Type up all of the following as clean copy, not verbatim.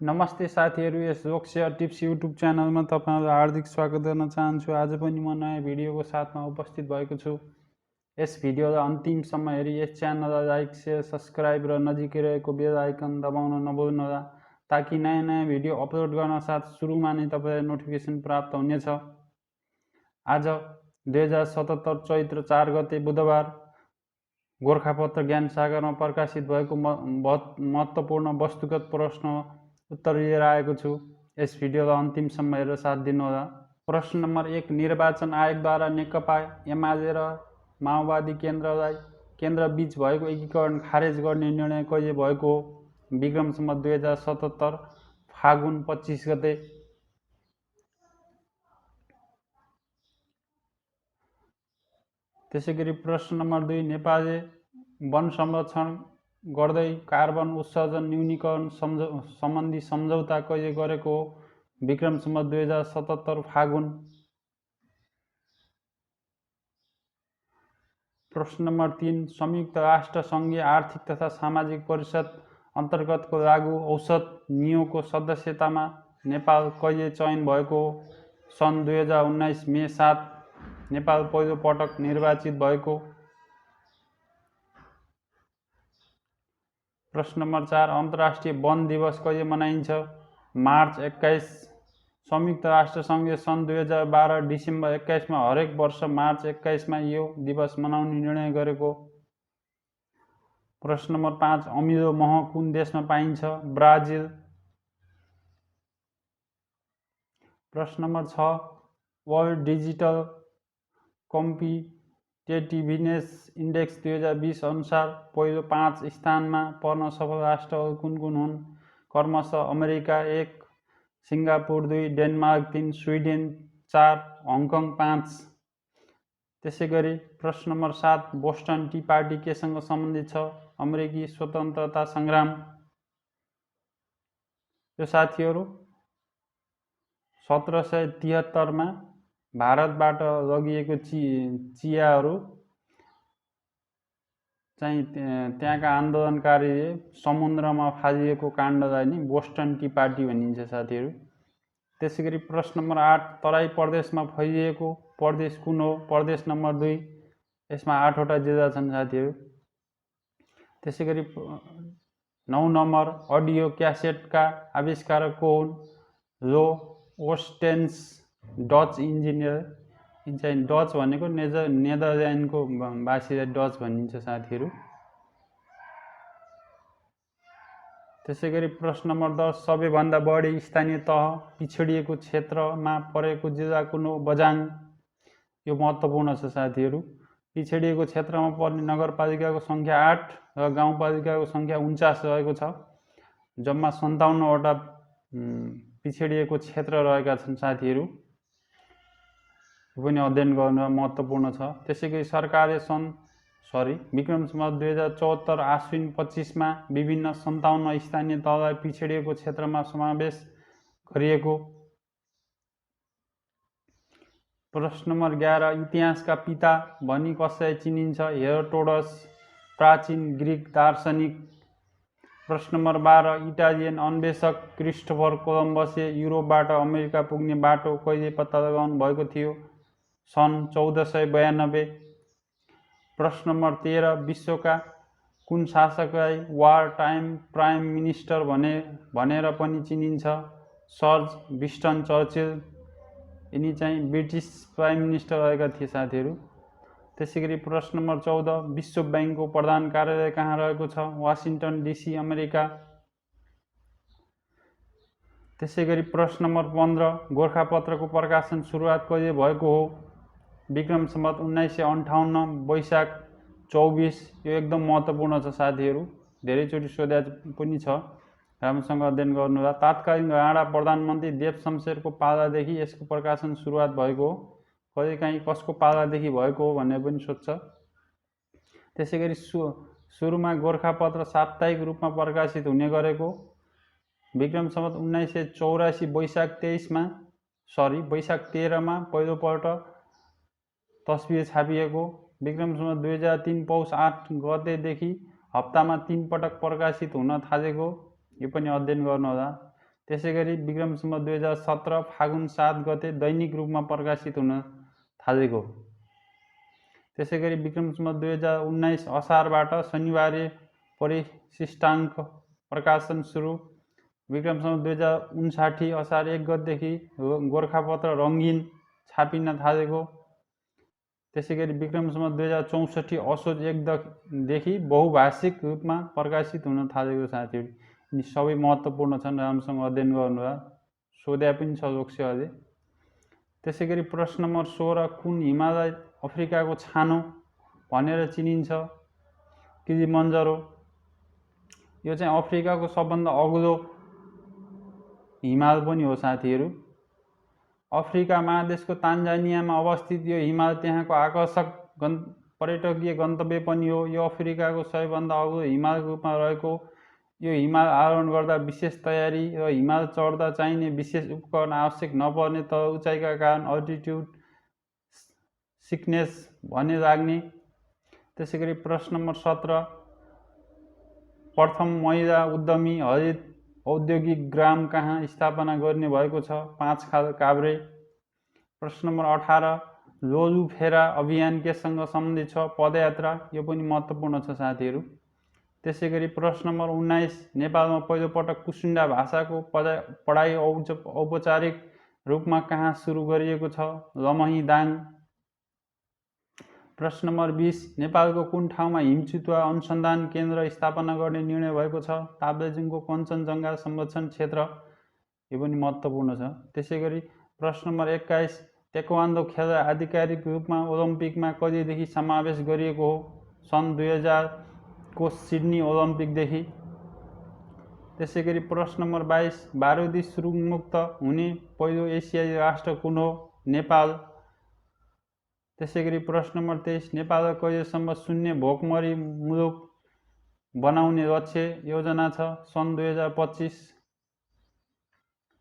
नमस्ते साथीहरू, यस Lok Sewa tips YouTube च्यानलमा तपाईँहरूलाई हार्दिक स्वागत गर्न चाहन्छु। आज पनि म नयाँ भिडियोको साथमा उपस्थित भएको छु। यस भिडियोलाई अन्तिमसम्म हेरी यस च्यानललाई लाइक, शेयर, सब्सक्राइब र नजिकै रहेको बेल आइकन दबाउन नभुल्नुहोला, ताकि नयाँ नयाँ भिडियो अपलोड गर्न साथ सुरुमा नै तपाईँलाई नोटिफिकेसन प्राप्त हुनेछ। आज 2077 चैत्र 4 गते बुधबार गोरखापत्र ज्ञान सागरमा प्रकाशित भएको महत्त्वपूर्ण वस्तुगत प्रश्न उत्तर लिएर आएको छु। यस भिडियोलाई अन्तिमसम्म हेरेर साथ दिनुहोला। प्रश्न नम्बर 1, निर्वाचन आयोगद्वारा नेकपा एमाले र माओवादी केन्द्र बीच भएको एकीकरण खारेज गर्ने निर्णय कहिले भएको हो? विक्रम सम्वत 2077 फागुन 25 गते। त्यसैगरी प्रश्न नम्बर 2, नेपालले वन संरक्षण गर्दै कार्बन उत्सर्जन न्यूनीकरण सम्बन्धी सम्झौता कहिले गरेको हो? विक्रम सम्वत 2077 फागुन। प्रश्न नम्बर 3, संयुक्त राष्ट्र सङ्घीय आर्थिक तथा सामाजिक परिषद अन्तर्गतको लागु औषध नियोगको सदस्यतामा नेपाल कहिले चयन भएको हो? सन् 2019 मे 7 नेपाल पहिलो पटक निर्वाचित भएको। प्रश्न नम्बर 4, अन्तर्राष्ट्रिय वन दिवस कहिले मनाइन्छ? मार्च 21। संयुक्त राष्ट्र सङ्घले सन् 2012 डिसेम्बर 21 हरेक वर्ष मार्च 21 यो दिवस मनाउने निर्णय गरेको। प्रश्न नम्बर 5, अमिलो मह कुन देशमा पाइन्छ? ब्राजिल। प्रश्न number 6, world digital competitiveness index 2020 अनुसार पहिलो 5 स्थानमा पर्न सफल राष्ट्रहरू कुन कुन हुन्? क्रमशः America 1, Singapore 2, Denmark 3, Sweden 4, Hong Kong 5। त्यसै गरी प्रश्न नम्बर 7, बोस्टन टी पार्टी केसँग सम्बन्धित छ? अमेरिकी स्वतन्त्रता सङ्ग्राम। यो साथीहरू 1773 मा भारतबाट लगिएको चियाहरू चाहिँ त्यहाँका आन्दोलनकारीले समुद्रमा फालिएको काण्डलाई नै बोस्टन टी पार्टी भनिन्छ साथीहरू। त्यसै गरी प्रश्न नम्बर 8, तराई प्रदेशमा फैलिएको प्रदेश कुन हो? प्रदेश नम्बर 2। यसमा 8वटा जिल्ला छन् साथीहरू। त्यसै गरी 9 नम्बर, अडियो क्यासेटका आविष्कारक को हुन्? लो ओस्टेन्स डच इन्जिनियर। चाहिँ डच भनेको नेदरल्यान्डको वासीलाई डच भनिन्छ साथीहरू। त्यसै गरी प्रश्न नम्बर 10, सबैभन्दा बढी स्थानीय तह पिछडिएको क्षेत्रमा परेको जिल्ला कुन हो? बझाङ। यो महत्त्वपूर्ण छ साथीहरू। पिछडिएको क्षेत्रमा पर्ने नगरपालिकाको सङ्ख्या 8 र गाउँपालिकाको सङ्ख्या 49 रहेको छ। जम्मा 57वटा पिछडिएको क्षेत्र रहेका छन् साथीहरू। यो पनि अध्ययन गर्न महत्त्वपूर्ण छ। त्यसै गरी सरकारले विक्रम सम्वत 2074 आश्विन 25 मा विभिन्न 57 स्थानीय तहलाई पिछडिएको क्षेत्रमा समावेश गरिएको। प्रश्न नम्बर 11, इतिहासका पिता भनी कसलाई चिनिन्छ? हेरोडोटस, प्राचीन ग्रिक दार्शनिक। प्रश्न नम्बर 12, इटालियन अन्वेषक क्रिस्टोफर कोलम्बसले युरोपबाट अमेरिका पुग्ने बाटो कहिले पत्ता लगाउनु भएको थियो? सन् 1492। प्रश्न नम्बर 13, विश्वका कुन शासकलाई वार टाइम प्राइम मिनिस्टर भनेर पनि चिनिन्छ? Surge Winston Churchill. यिनी चाहिँ ब्रिटिस प्राइम मिनिस्टर रहेका थिए साथीहरू। त्यसै गरी प्रश्न नम्बर 14, विश्व ब्याङ्कको प्रधान कार्यालय कहाँ रहेको छ? Washington DC, America. त्यसै गरी प्रश्न नम्बर 15, गोरखापत्रको प्रकाशन सुरुवात कहिले भएको हो? विक्रम सम्वत 1958 वैशाख 24। यो एकदम महत्त्वपूर्ण छ साथीहरू, धेरैचोटि सोध्या पनि छ, राम्रोसँग अध्ययन गर्नुहोला। तात्कालीन राणा प्रधानमन्त्री देव शमशेरको पालादेखि यसको प्रकाशन सुरुवात भएको हो। कहिलेकाहीँ कसको पालादेखि भएको हो भनेर पनि सोध्छ। त्यसै गरी सुरुमा गोरखापत्र साप्ताहिक रूपमा प्रकाशित हुने गरेको। विक्रम सम्वत 1984 वैशाख 13 मा पहिलोपल्ट तस्बिर छापिएको। विक्रम सम्वत 2003 पौष 8 गतेदेखि हप्तामा 3 पटक प्रकाशित हुन थालेको। यो पनि अध्ययन गर्नुहोला। त्यसैगरी विक्रम सम्वत 2017 फागुन 7 गते दैनिक रूपमा प्रकाशित हुन थालेको। त्यसैगरी विक्रम सम्वत 2019 असारबाट शनिबारे परिशिष्टाङ्क प्रकाशन सुरु। विक्रम सम्वत 2059 असार 1 गतेदेखि गोरखापत्र रङ्गीन छापिन थालेको। त्यसैगरी विक्रम सम्वत 2064 असोज 1 देखि बहुभाषिक रूपमा प्रकाशित हुन थालेको साथीहरू। यी सबै महत्त्वपूर्ण छन्, राम्रोसँग अध्ययन गर्नुहोला, सोध्या पनि छ लोकसेवाले। त्यसैगरी प्रश्न नम्बर 16 कुन हिमालय अफ्रिकाको छानो भनेर चिनिन्छ? किलिमन्जरो। यो चाहिँ अफ्रिकाको सबभन्दा अग्लो हिमाल पनि हो साथीहरू। अफ्रिका महादेशको तान्जानियामा अवस्थित यो हिमाल त्यहाँको आकर्षक पर्यटकीय गन्तव्य पनि हो। यो अफ्रिकाको सबैभन्दा अग्लो हिमालको रूपमा रहेको यो हिमाल आरोहण गर्दा विशेष तयारी र हिमाल चढ्दा चाहिने विशेष उपकरण आवश्यक नपर्ने, तर उचाइका कारण अल्टिट्युड सिकनेस भन्ने लाग्ने। त्यसैगरी प्रश्न नम्बर 17 प्रथम महिला उद्यमी हरित औद्योगिक ग्राम कहाँ स्थापना गर्ने भएको छ? 5 खाल काभ्रे। प्रश्न नम्बर 18 लोलुफेरा अभियान केसँग सम्बन्धित छ? पदयात्रा। यो पनि महत्त्वपूर्ण छ साथीहरू। त्यसैगरी प्रश्न नम्बर 19 नेपालमा पहिलोपटक कुसुन्डा भाषाको पढाइ औपचारिक रूपमा कहाँ सुरु गरिएको छ? लमहीदाङ। प्रश्न नम्बर 20 नेपालको कुन ठाउँमा हिमचितुवा अनुसन्धान केन्द्र स्थापना गर्ने निर्णय भएको छ? ताप्लेजुङको कञ्चनजङ्घा संरक्षण क्षेत्र। यो पनि महत्त्वपूर्ण छ। त्यसैगरी प्रश्न नम्बर 21 ताइक्वान्डो खेललाई आधिकारिक रूपमा ओलम्पिकमा कहिलेदेखि समावेश गरिएको हो? सन् 2000 को सिडनी ओलम्पिकदेखि। त्यसैगरी प्रश्न नम्बर 22 बारुदी सुरुङमुक्त हुने पहिलो एसियाली राष्ट्र कुन हो? नेपाल। त्यसैगरी प्रश्न नम्बर 23 नेपाललाई कहिलेसम्म शून्य भोकमरी मुलुक बनाउने लक्ष्य योजना छ? सन् 2025।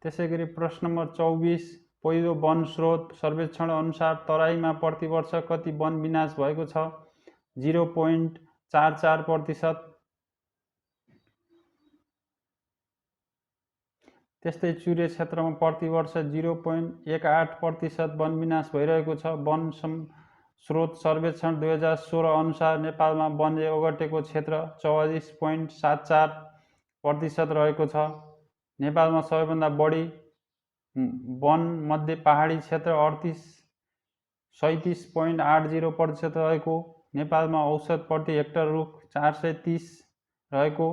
त्यसैगरी प्रश्न नम्बर 24 पहिलो वन स्रोत सर्वेक्षण अनुसार तराईमा प्रतिवर्ष कति वन विनाश भएको छ? 0.44%। त्यस्तै चुरे क्षेत्रमा प्रतिवर्ष 0.18% वन विनाश भइरहेको छ। वन स्रोत सर्वेक्षण 2016 अनुसार नेपालमा वनले ओगटेको क्षेत्र 44.74% रहेको छ। नेपालमा सबैभन्दा बढी वन मध्ये पहाडी क्षेत्र 37.80% रहेको। नेपालमा औसत प्रति हेक्टर रुख 430 रहेको।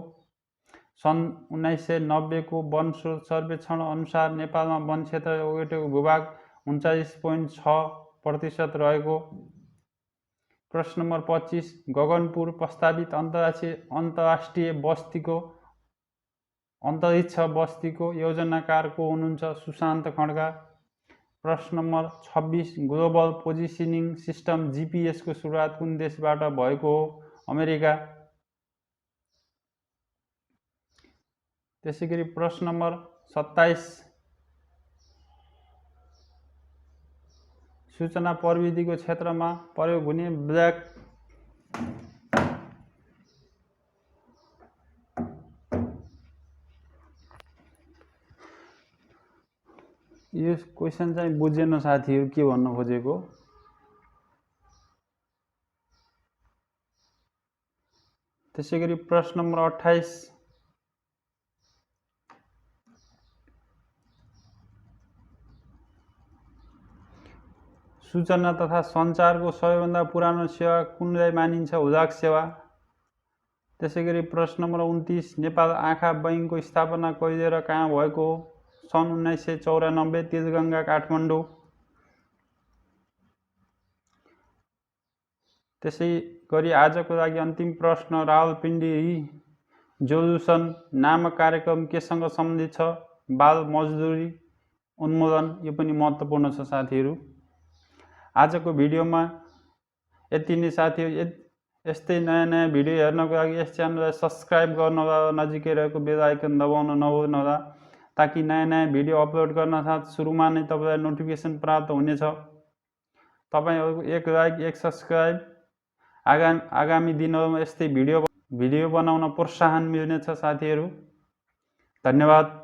सन् 1990 को वन स्रोत सर्वेक्षण अनुसार नेपालमा वन क्षेत्र ओगटेको भूभाग 39.6% रहेको। प्रश्न नम्बर 25 गगनपुर प्रस्तावित अन्तर्राष्ट्रिय अन्तरिक्ष बस्तीको योजनाकार को हुनुहुन्छ? सुशान्त खड्का। प्रश्न number 26 global positioning system GPS को सुरुवात कुन देशबाट भएको हो? अमेरिका। त्यसैगरी प्रश्न नम्बर 27 सूचना प्रविधिको क्षेत्रमा प्रयोग हुने ब्ल्याक यो क्वेसन चाहिँ बुझेन साथीहरू के भन्न खोजेको। त्यसैगरी प्रश्न नम्बर 28 सूचना तथा सञ्चारको सबैभन्दा पुरानो सेवा कुनलाई मानिन्छ? लोकसेवा। त्यसैगरी प्रश्न नम्बर 29 नेपाल आँखा बैंकको स्थापना कहिले र कहाँ भएको हो? सन् 1994 तिलगङ्गा काठमाडौँ। त्यसै गरी आजको लागि अन्तिम प्रश्न रावलपिण्डी रिजोल्युसन नामक कार्यक्रम केसँग सम्बन्धित छ? बाल मजदुरी उन्मूलन। यो पनि महत्त्वपूर्ण छ साथीहरू। आजको भिडियोमा यति नै साथीहरू। यस्तै नयाँ भिडियो हेर्नको लागि यस च्यानललाई सब्स्क्राइब गर्नुहोला र नजिकै रहेको बेल आइकन दबाउन नभुल्नुहोला, ताकि नयाँ भिडियो अपलोड गर्न साथ सुरुमा नै तपाईलाई नोटिफिकेसन प्राप्त हुनेछ। तपाईहरुको एक लाइक एक सब्स्क्राइब आगामी दिनहरूमा यस्तै भिडियो बनाउन प्रोत्साहन मिल्नेछ साथीहरू। धन्यवाद।